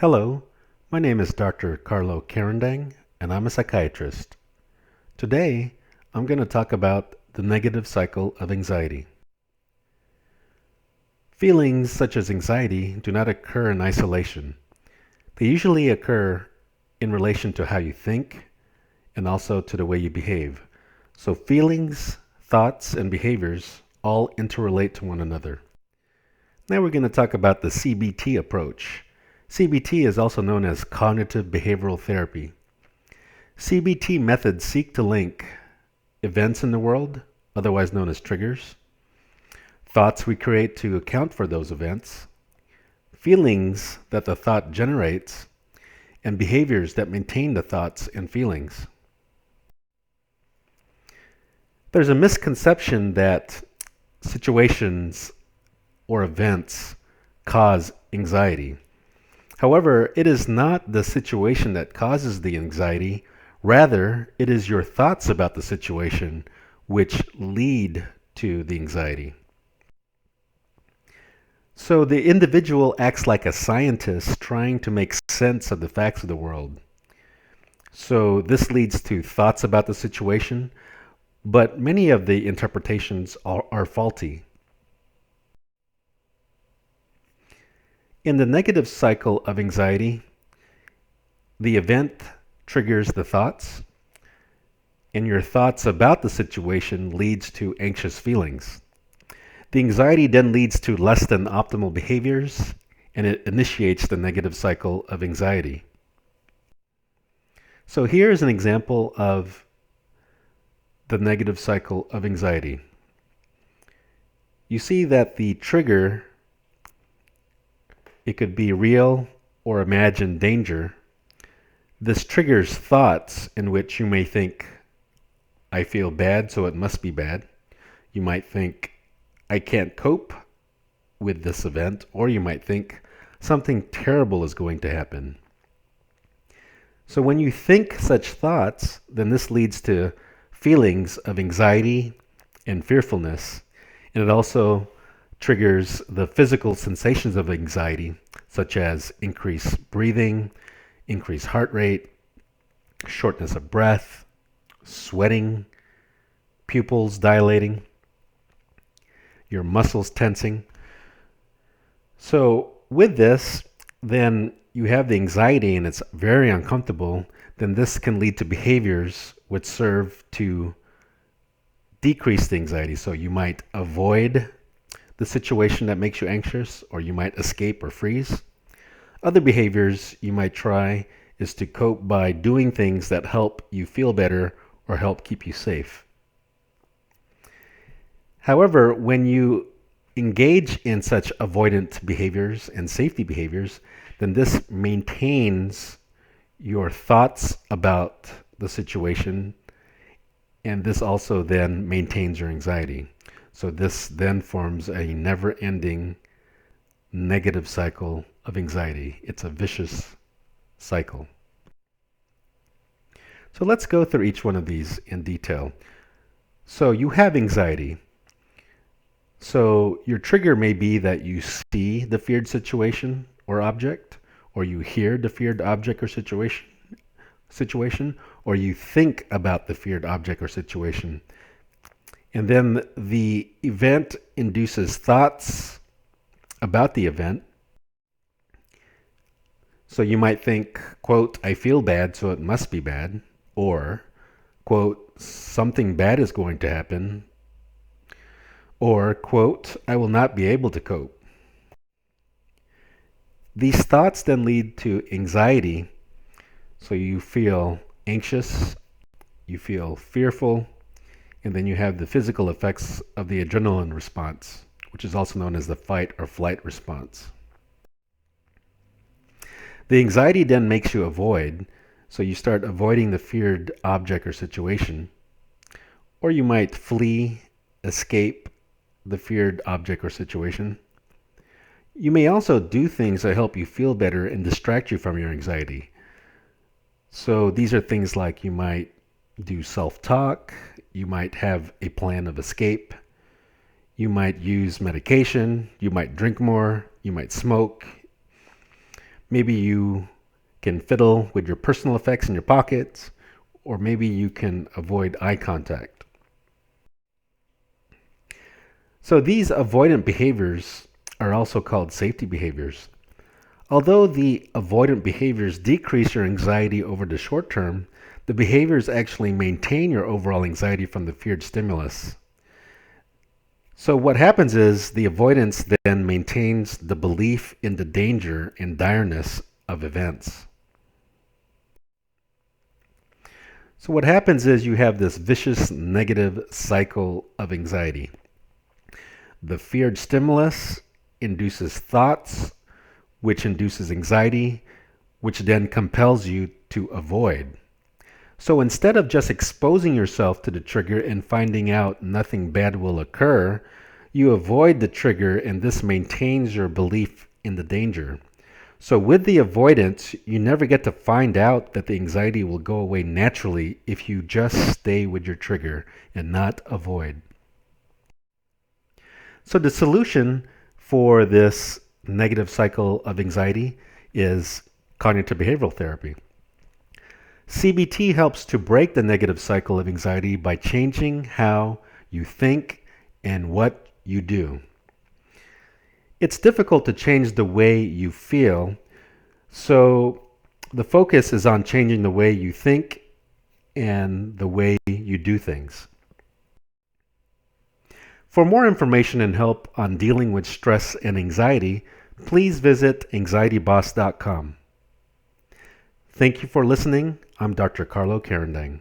Hello, my name is Dr. Carlo Carandang, and I'm a psychiatrist. Today, I'm going to talk about the negative cycle of anxiety. Feelings such as anxiety do not occur in isolation. They usually occur in relation to how you think and also to the way you behave. So feelings, thoughts, and behaviors all interrelate to one another. Now we're going to talk about the CBT approach. CBT is also known as cognitive behavioral therapy. CBT methods seek to link events in the world, otherwise known as triggers, thoughts we create to account for those events, feelings that the thought generates, and behaviors that maintain the thoughts and feelings. There's a misconception that situations or events cause anxiety. However, it is not the situation that causes the anxiety. Rather, it is your thoughts about the situation which lead to the anxiety. So the individual acts like a scientist trying to make sense of the facts of the world. So this leads to thoughts about the situation, but many of the interpretations are faulty. In the negative cycle of anxiety, the event triggers the thoughts, and your thoughts about the situation leads to anxious feelings. The anxiety then leads to less than optimal behaviors, and it initiates the negative cycle of anxiety. So here is an example of the negative cycle of anxiety. You see that the trigger, it could be real or imagined danger. This triggers thoughts in which you may think, I feel bad, so it must be bad. You might think, I can't cope with this event, or you might think something terrible is going to happen. So when you think such thoughts, then this leads to feelings of anxiety and fearfulness, and it also triggers the physical sensations of anxiety, such as increased breathing, increased heart rate, shortness of breath, sweating, pupils dilating, your muscles tensing. So with this, then you have the anxiety and it's very uncomfortable, then this can lead to behaviors which serve to decrease the anxiety. So you might avoid the situation that makes you anxious, or you might escape or freeze. Other behaviors you might try is to cope by doing things that help you feel better or help keep you safe. However, when you engage in such avoidant behaviors and safety behaviors, then this maintains your thoughts about the situation, and this also then maintains your anxiety. So this then forms a never-ending negative cycle of anxiety. It's a vicious cycle. So let's go through each one of these in detail. So you have anxiety. So your trigger may be that you see the feared situation or object, or you hear the feared object or situation, or you think about the feared object or situation. And then the event induces thoughts about the event. So you might think, quote, I feel bad, so it must be bad. Or, quote, something bad is going to happen. Or, quote, I will not be able to cope. These thoughts then lead to anxiety. So you feel anxious, you feel fearful, and then you have the physical effects of the adrenaline response, which is also known as the fight or flight response. The anxiety then makes you avoid, so you start avoiding the feared object or situation, or you might flee, escape the feared object or situation. You may also do things that help you feel better and distract you from your anxiety. So these are things like you might do self-talk, you might have a plan of escape, you might use medication, you might drink more, you might smoke, Maybe you can fiddle with your personal effects in your pockets, or maybe you can avoid eye contact. So these avoidant behaviors are also called safety behaviors. Although the avoidant behaviors decrease your anxiety over the short term, the behaviors actually maintain your overall anxiety from the feared stimulus. So what happens is the avoidance then maintains the belief in the danger and direness of events. So what happens is you have this vicious negative cycle of anxiety. The feared stimulus induces thoughts, which induces anxiety, which then compels you to avoid. So instead of just exposing yourself to the trigger and finding out nothing bad will occur, you avoid the trigger, and this maintains your belief in the danger. So with the avoidance, you never get to find out that the anxiety will go away naturally if you just stay with your trigger and not avoid. So the solution for this negative cycle of anxiety is cognitive behavioral therapy. CBT helps to break the negative cycle of anxiety by changing how you think and what you do. It's difficult to change the way you feel, so the focus is on changing the way you think and the way you do things. For more information and help on dealing with stress and anxiety, please visit AnxietyBoss.com. Thank you for listening. I'm Dr. Carlo Carandang.